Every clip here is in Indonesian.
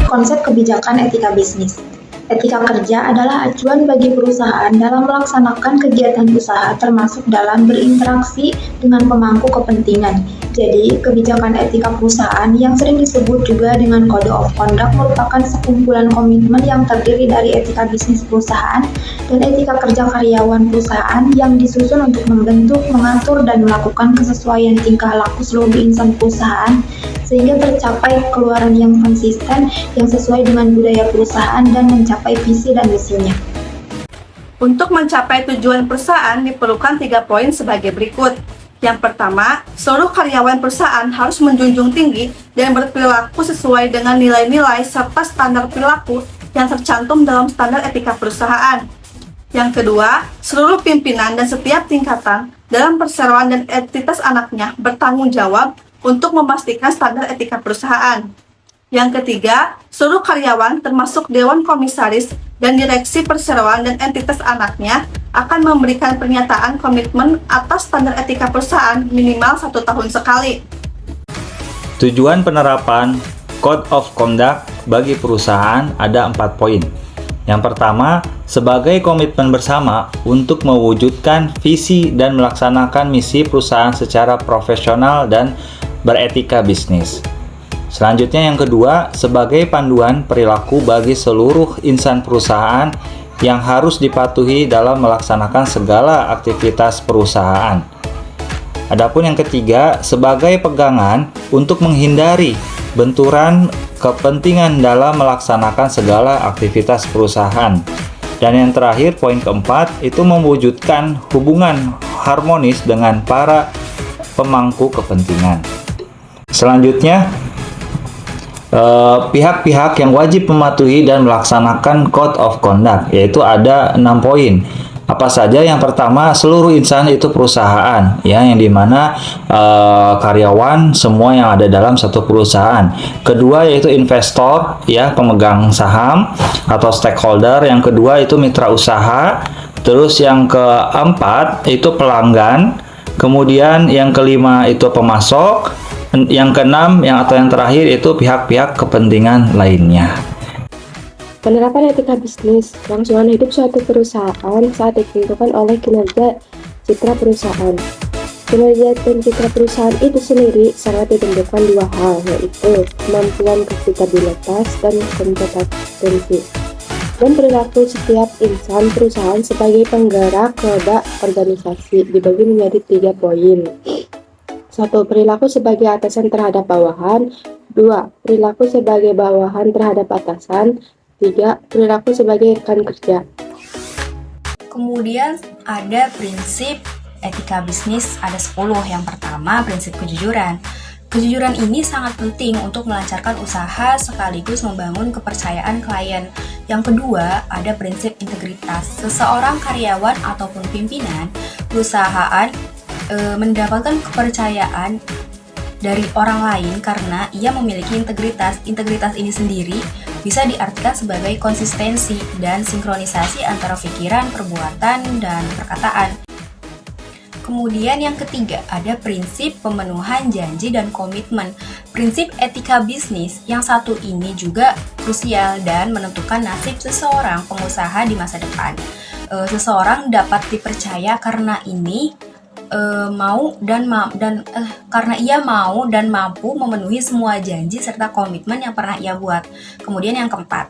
Konsep kebijakan etika bisnis. Etika kerja adalah acuan bagi perusahaan dalam melaksanakan kegiatan usaha termasuk dalam berinteraksi dengan pemangku kepentingan. Jadi, kebijakan etika perusahaan yang sering disebut juga dengan Code of Conduct merupakan sekumpulan komitmen yang terdiri dari etika bisnis perusahaan dan etika kerja karyawan perusahaan yang disusun untuk membentuk, mengatur, dan melakukan kesesuaian tingkah laku seluruh insan perusahaan sehingga tercapai keluaran yang konsisten yang sesuai dengan budaya perusahaan dan mencapai visi dan misinya. Untuk mencapai tujuan perusahaan diperlukan 3 poin sebagai berikut. Yang pertama, seluruh karyawan perusahaan harus menjunjung tinggi dan berperilaku sesuai dengan nilai-nilai serta standar perilaku yang tercantum dalam standar etika perusahaan. Yang kedua, seluruh pimpinan dan setiap tingkatan dalam perseroan dan entitas anaknya bertanggung jawab untuk memastikan standar etika perusahaan. Yang ketiga, seluruh karyawan termasuk Dewan Komisaris dan Direksi Perseroan dan entitas anaknya akan memberikan pernyataan komitmen atas standar etika perusahaan minimal 1 tahun sekali. Tujuan penerapan Code of Conduct bagi perusahaan ada 4 poin. Yang pertama, sebagai komitmen bersama untuk mewujudkan visi dan melaksanakan misi perusahaan secara profesional dan beretika bisnis. Selanjutnya yang kedua, sebagai panduan perilaku bagi seluruh insan perusahaan yang harus dipatuhi dalam melaksanakan segala aktivitas perusahaan. Adapun yang ketiga, sebagai pegangan untuk menghindari benturan kepentingan dalam melaksanakan segala aktivitas perusahaan. Dan yang terakhir, poin keempat, itu mewujudkan hubungan harmonis dengan para pemangku kepentingan. Selanjutnya, pihak-pihak yang wajib mematuhi dan melaksanakan Code of Conduct, yaitu ada 6 poin. Apa saja? Yang pertama, seluruh insan itu perusahaan, ya, yang dimana karyawan semua yang ada dalam satu perusahaan. Kedua yaitu investor, ya, pemegang saham atau stakeholder. Yang kedua itu mitra usaha. Terus yang keempat itu pelanggan. Kemudian yang kelima itu pemasok. Yang keenam yang terakhir itu pihak-pihak kepentingan lainnya. Penerapan etika bisnis, kelangsungan hidup suatu perusahaan saat ditentukan oleh kinerja citra perusahaan. Kinerja dan citra perusahaan itu sendiri sangat ditentukan 2 hal, yaitu kemampuan profitabilitas dan kompetensi, dan perilaku setiap insan perusahaan sebagai penggerak roda organisasi dibagi menjadi 3 poin. 1. Perilaku sebagai atasan terhadap bawahan. 2. Perilaku sebagai bawahan terhadap atasan. 3. Perilaku sebagai rekan kerja. Kemudian ada prinsip etika bisnis, ada 10. Yang pertama, prinsip kejujuran. Kejujuran ini sangat penting untuk melancarkan usaha sekaligus membangun kepercayaan klien. Yang kedua, ada prinsip integritas. Seseorang karyawan ataupun pimpinan perusahaan mendapatkan kepercayaan dari orang lain karena ia memiliki integritas. Integritas ini sendiri bisa diartikan sebagai konsistensi dan sinkronisasi antara pikiran, perbuatan, dan perkataan. Kemudian yang ketiga, ada prinsip pemenuhan janji dan komitmen. Prinsip etika bisnis yang satu ini juga krusial dan menentukan nasib seseorang pengusaha di masa depan. Seseorang dapat dipercaya karena karena ia mau dan mampu memenuhi semua janji serta komitmen yang pernah ia buat. Kemudian yang keempat,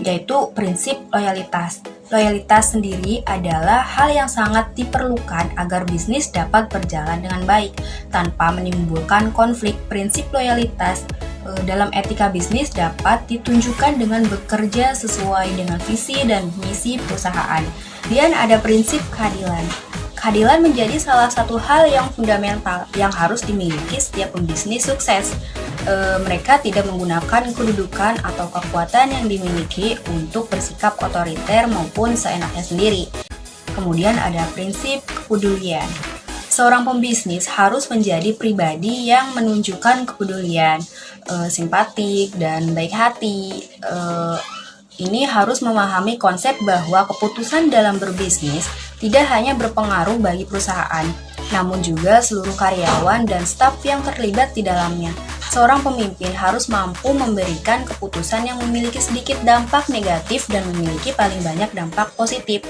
yaitu prinsip loyalitas. Loyalitas sendiri adalah hal yang sangat diperlukan agar bisnis dapat berjalan dengan baik tanpa menimbulkan konflik. Prinsip loyalitas dalam etika bisnis dapat ditunjukkan dengan bekerja sesuai dengan visi dan misi perusahaan. Dan ada prinsip keadilan. Keadilan menjadi salah satu hal yang fundamental yang harus dimiliki setiap pembisnis sukses. Mereka tidak menggunakan kedudukan atau kekuatan yang dimiliki untuk bersikap otoriter maupun seenaknya sendiri. Kemudian ada prinsip kepedulian. Seorang pembisnis harus menjadi pribadi yang menunjukkan kepedulian, simpatik, dan baik hati. Ini harus memahami konsep bahwa keputusan dalam berbisnis tidak hanya berpengaruh bagi perusahaan, namun juga seluruh karyawan dan staf yang terlibat di dalamnya. Seorang pemimpin harus mampu memberikan keputusan yang memiliki sedikit dampak negatif dan memiliki paling banyak dampak positif.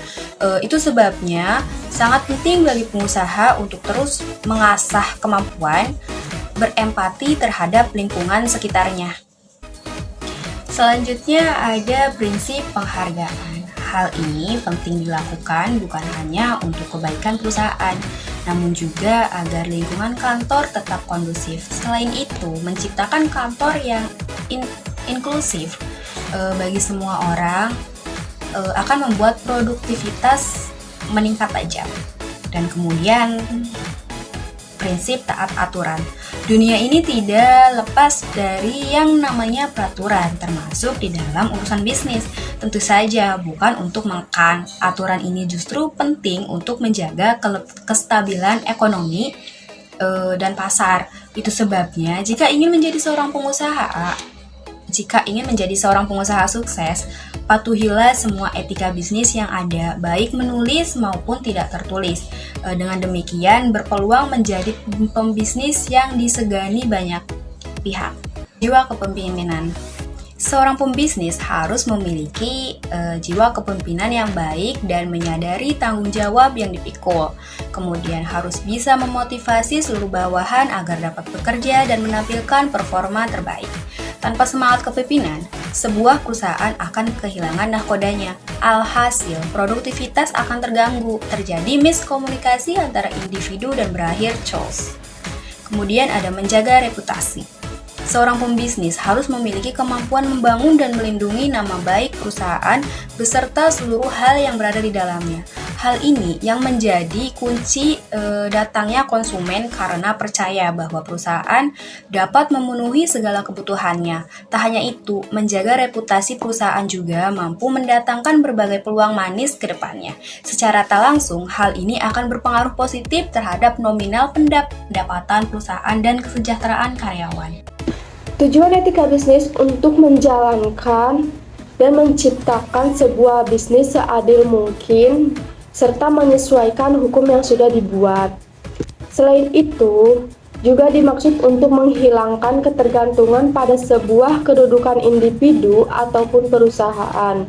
Itu sebabnya sangat penting bagi pengusaha untuk terus mengasah kemampuan berempati terhadap lingkungan sekitarnya. Selanjutnya ada prinsip penghargaan. Hal ini penting dilakukan bukan hanya untuk kebaikan perusahaan, namun juga agar lingkungan kantor tetap kondusif. Selain itu, menciptakan kantor yang inklusif bagi semua orang akan membuat produktivitas meningkat tajam. Dan kemudian prinsip taat aturan. Dunia ini tidak lepas dari yang namanya peraturan, termasuk di dalam urusan bisnis. Tentu saja bukan untuk mengekang. Aturan ini justru penting untuk menjaga kestabilan ekonomi dan pasar. Itu sebabnya jika ingin menjadi seorang pengusaha sukses, patuhilah semua etika bisnis yang ada, baik menulis maupun tidak tertulis. Dengan demikian, berpeluang menjadi pembisnis yang disegani banyak pihak. Jiwa kepemimpinan. Seorang pembisnis harus memiliki jiwa kepemimpinan yang baik dan menyadari tanggung jawab yang dipikul. Kemudian harus bisa memotivasi seluruh bawahan agar dapat bekerja dan menampilkan performa terbaik. Tanpa semangat kepemimpinan, sebuah perusahaan akan kehilangan nahkodanya. Alhasil, produktivitas akan terganggu, terjadi miskomunikasi antara individu dan berakhir chaos. Kemudian ada menjaga reputasi. Seorang pembisnis harus memiliki kemampuan membangun dan melindungi nama baik perusahaan beserta seluruh hal yang berada di dalamnya. Hal ini yang menjadi kunci datangnya konsumen karena percaya bahwa perusahaan dapat memenuhi segala kebutuhannya. Tak hanya itu, menjaga reputasi perusahaan juga mampu mendatangkan berbagai peluang manis ke depannya. Secara tak langsung, hal ini akan berpengaruh positif terhadap nominal pendapatan perusahaan dan kesejahteraan karyawan. Tujuan etika bisnis untuk menjalankan dan menciptakan sebuah bisnis seadil mungkin serta menyesuaikan hukum yang sudah dibuat. Selain itu, juga dimaksud untuk menghilangkan ketergantungan pada sebuah kedudukan individu ataupun perusahaan.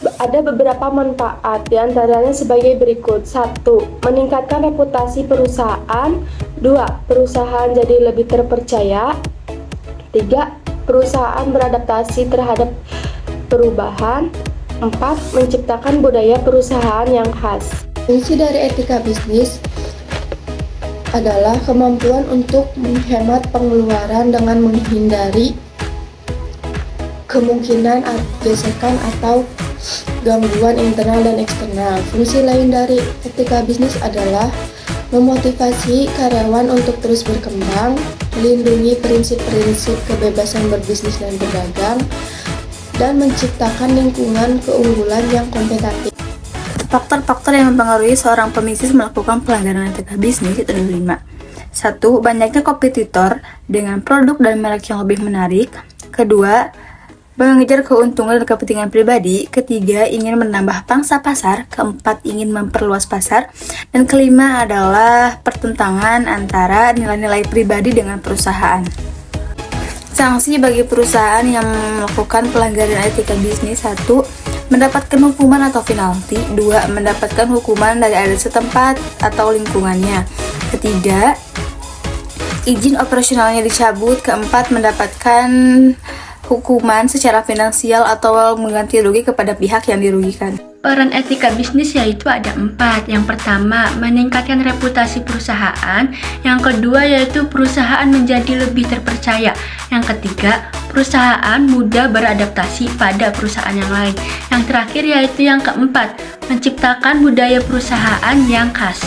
Ada beberapa manfaat, diantaranya sebagai berikut. 1. Meningkatkan reputasi perusahaan. 2. Perusahaan jadi lebih terpercaya. 3. Perusahaan beradaptasi terhadap perubahan. 4. Menciptakan budaya perusahaan yang khas. Fungsi dari etika bisnis adalah kemampuan untuk menghemat pengeluaran dengan menghindari kemungkinan gesekan atau gangguan internal dan eksternal. Fungsi lain dari etika bisnis adalah memotivasi karyawan untuk terus berkembang, melindungi prinsip-prinsip kebebasan berbisnis dan berdagang, dan menciptakan lingkungan keunggulan yang kompetitif. Faktor-faktor yang mempengaruhi seorang pembisnis melakukan pelanggaran etika bisnis itu ada 5. 1. Banyaknya kompetitor dengan produk dan merek yang lebih menarik. 2. Mengejar keuntungan dan kepentingan pribadi. 3. Ingin menambah pangsa pasar. 4. Ingin memperluas pasar. Dan 5 adalah pertentangan antara nilai-nilai pribadi dengan perusahaan. Sanksi bagi perusahaan yang melakukan pelanggaran etika bisnis: 1. Mendapatkan hukuman atau penalti. 2. Mendapatkan hukuman dari adat setempat atau lingkungannya. 3. Izin operasionalnya dicabut. 4. Mendapatkan hukuman secara finansial atau mengganti rugi kepada pihak yang dirugikan. Peran etika bisnis yaitu ada 4. Yang pertama, meningkatkan reputasi perusahaan. Yang kedua yaitu perusahaan menjadi lebih terpercaya. Yang ketiga, perusahaan mudah beradaptasi pada perusahaan yang lain. Yang terakhir yaitu yang keempat, menciptakan budaya perusahaan yang khas.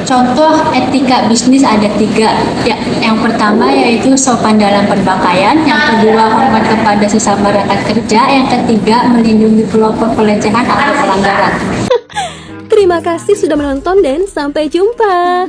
Contoh etika bisnis ada 3. Ya, yang pertama yaitu sopan dalam berpakaian, yang kedua hormat kepada sesama rekan kerja, yang ketiga melindungi pelopor pelecehan atau pelanggaran. Terima kasih sudah menonton dan sampai jumpa.